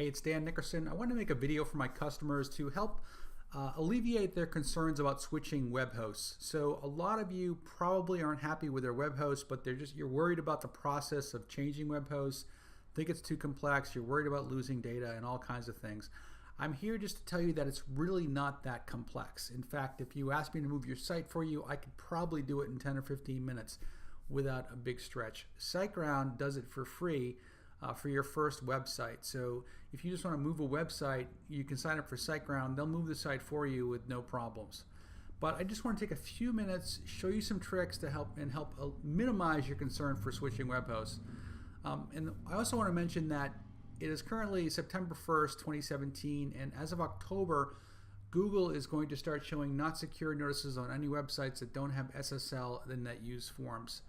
Hey, it's Dan Nickerson. I want to make a video for my customers to help alleviate their concerns about switching web hosts. So a lot of you probably aren't happy with their web host, but you're worried about the process of changing web hosts, think it's too complex, you're worried about losing data and all kinds of things. I'm here just to tell you that it's really not that complex. In fact, if you asked me to move your site for you, I could probably do it in 10 or 15 minutes without a big stretch. SiteGround does it for free for your first website. So if you just want to move a website, you can sign up for SiteGround. They'll move the site for you with no problems. But I just want to take a few minutes, show you some tricks to help minimize your concern for switching web hosts. And I also want to mention that it is currently September 1st, 2017, and as of October, Google is going to start showing not secure notices on any websites that don't have SSL and that use forms.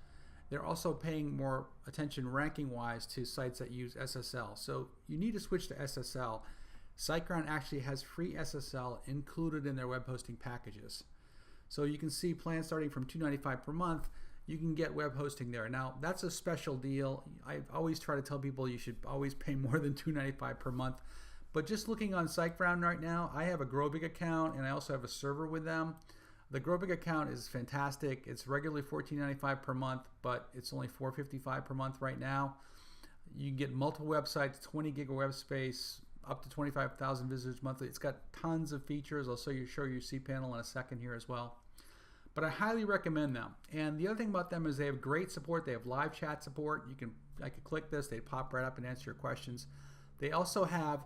They're also paying more attention ranking-wise to sites that use SSL. So you need to switch to SSL. SiteGround actually has free SSL included in their web hosting packages. So you can see plans starting from $295 per month. You can get web hosting there. Now that's a special deal. I always try to tell people you should always pay more than $295 per month. But just looking on SiteGround right now, I have a GrowBig account and I also have a server with them. The GrowBig account is fantastic. It's regularly $14.95 per month, but it's only $4.55 per month right now. You can get multiple websites, 20 gig of web space, up to 25,000 visitors monthly. It's got tons of features. I'll show you cPanel in a second here as well. But I highly recommend them. And the other thing about them is they have great support. They have live chat support. I could click this. They pop right up and answer your questions. They also have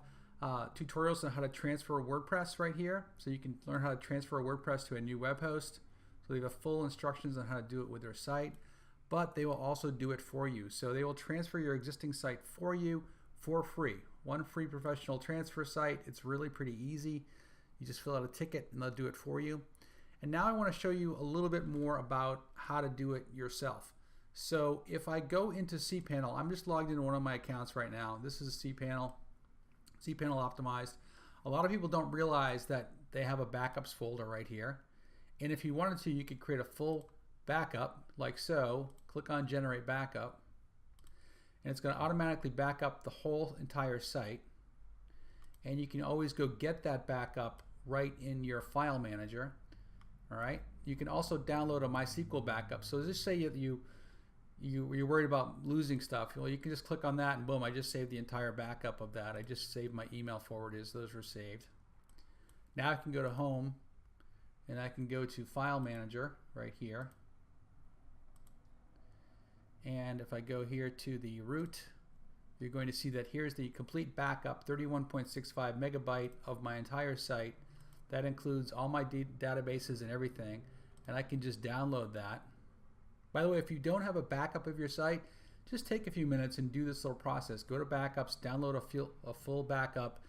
tutorials on how to transfer WordPress right here. So you can learn how to transfer WordPress to a new web host. So they have full instructions on how to do it with their site. But they will also do it for you. So they will transfer your existing site for you for free. One free professional transfer site. It's really pretty easy. You just fill out a ticket and they'll do it for you. And now I want to show you a little bit more about how to do it yourself. So if I go into cPanel, I'm just logged into one of my accounts right now. This is cPanel optimized. A lot of people don't realize that they have a backups folder right here. And if you wanted to, you could create a full backup like so. Click on generate backup. And it's going to automatically back up the whole entire site. And you can always go get that backup right in your file manager. All right. You can also download a MySQL backup. So just say you're worried about losing stuff. Well, you can just click on that and boom, I just saved the entire backup of that. I just saved my email forwarders. Those were saved. Now I can go to Home and I can go to File Manager right here. And if I go here to the root, you're going to see that here's the complete backup, 31.65 megabyte of my entire site. That includes all my databases and everything, and I can just download that. By the way, if you don't have a backup of your site, just take a few minutes and do this little process. Go to Backups, download a full backup,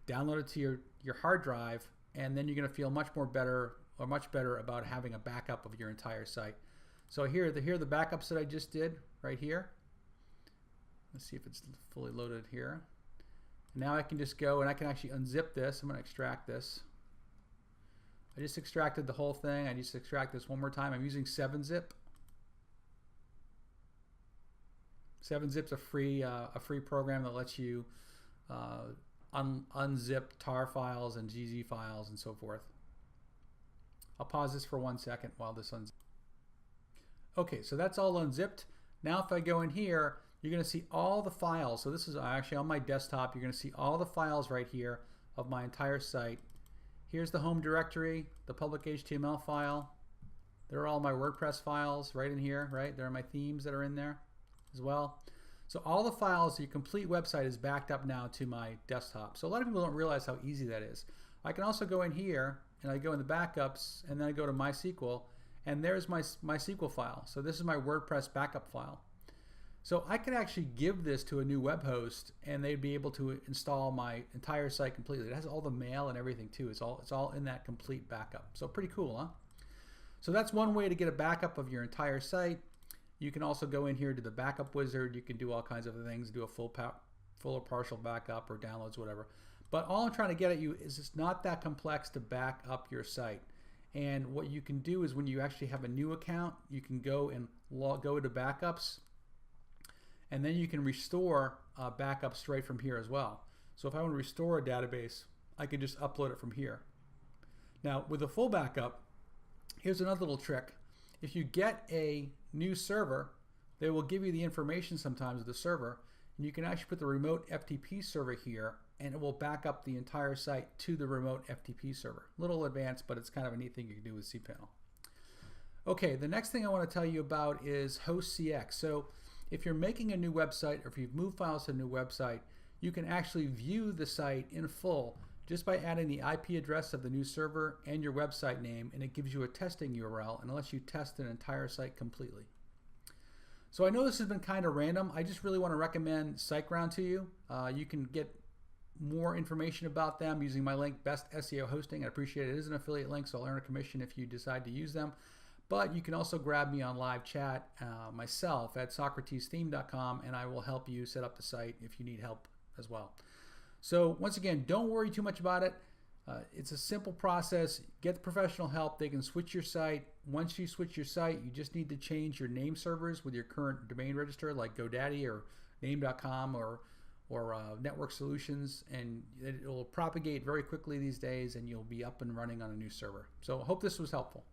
download it to your hard drive, and then you're going to feel much better about having a backup of your entire site. So here are the backups that I just did right here. Let's see if it's fully loaded here. Now I can just go and I can actually unzip this. I'm going to extract this. I just extracted the whole thing. I just extract this one more time. I'm using 7-Zip. 7-Zip's a free program that lets you unzip tar files and GZ files and so forth. I'll pause this for 1 second while this unzips. Okay, so that's all unzipped. Now if I go in here, you're going to see all the files. So this is actually on my desktop. You're going to see all the files right here of my entire site. Here's the home directory, the public HTML file. There are all my WordPress files right in here, right? There are my themes that are in there as well. So all the files, your complete website is backed up now to my desktop. So a lot of people don't realize how easy that is. I can also go in here and I go in the backups and then I go to MySQL and there's my MySQL file. So this is my WordPress backup file. So I could actually give this to a new web host and they'd be able to install my entire site completely. It has all the mail and everything too. It's all in that complete backup. So pretty cool, huh? So that's one way to get a backup of your entire site. You can also go in here to the backup wizard. You can do all kinds of things, do a full or partial backup or downloads, whatever. But all I'm trying to get at you is it's not that complex to back up your site. And what you can do is when you actually have a new account, you can go and go to backups. And then you can restore backups straight from here as well. So if I want to restore a database, I can just upload it from here. Now with a full backup, here's another little trick. If you get a new server, they will give you the information sometimes of the server, and you can actually put the remote FTP server here, and it will back up the entire site to the remote FTP server. A little advanced, but it's kind of a neat thing you can do with cPanel. Okay, the next thing I want to tell you about is HostCX. So if you're making a new website, or if you've moved files to a new website, you can actually view the site in full just by adding the IP address of the new server and your website name, and it gives you a testing URL and lets you test an entire site completely. So I know this has been kind of random. I just really want to recommend SiteGround to you. You can get more information about them using my link, Best SEO Hosting. I appreciate it. It is an affiliate link, so I'll earn a commission if you decide to use them. But you can also grab me on live chat myself at socratestheme.com, and I will help you set up the site if you need help as well. So once again, don't worry too much about it. It's a simple process. Get professional help. They can switch your site. Once you switch your site, you just need to change your name servers with your current domain register like GoDaddy or Name.com or Network Solutions, and it will propagate very quickly these days, and you'll be up and running on a new server. So I hope this was helpful.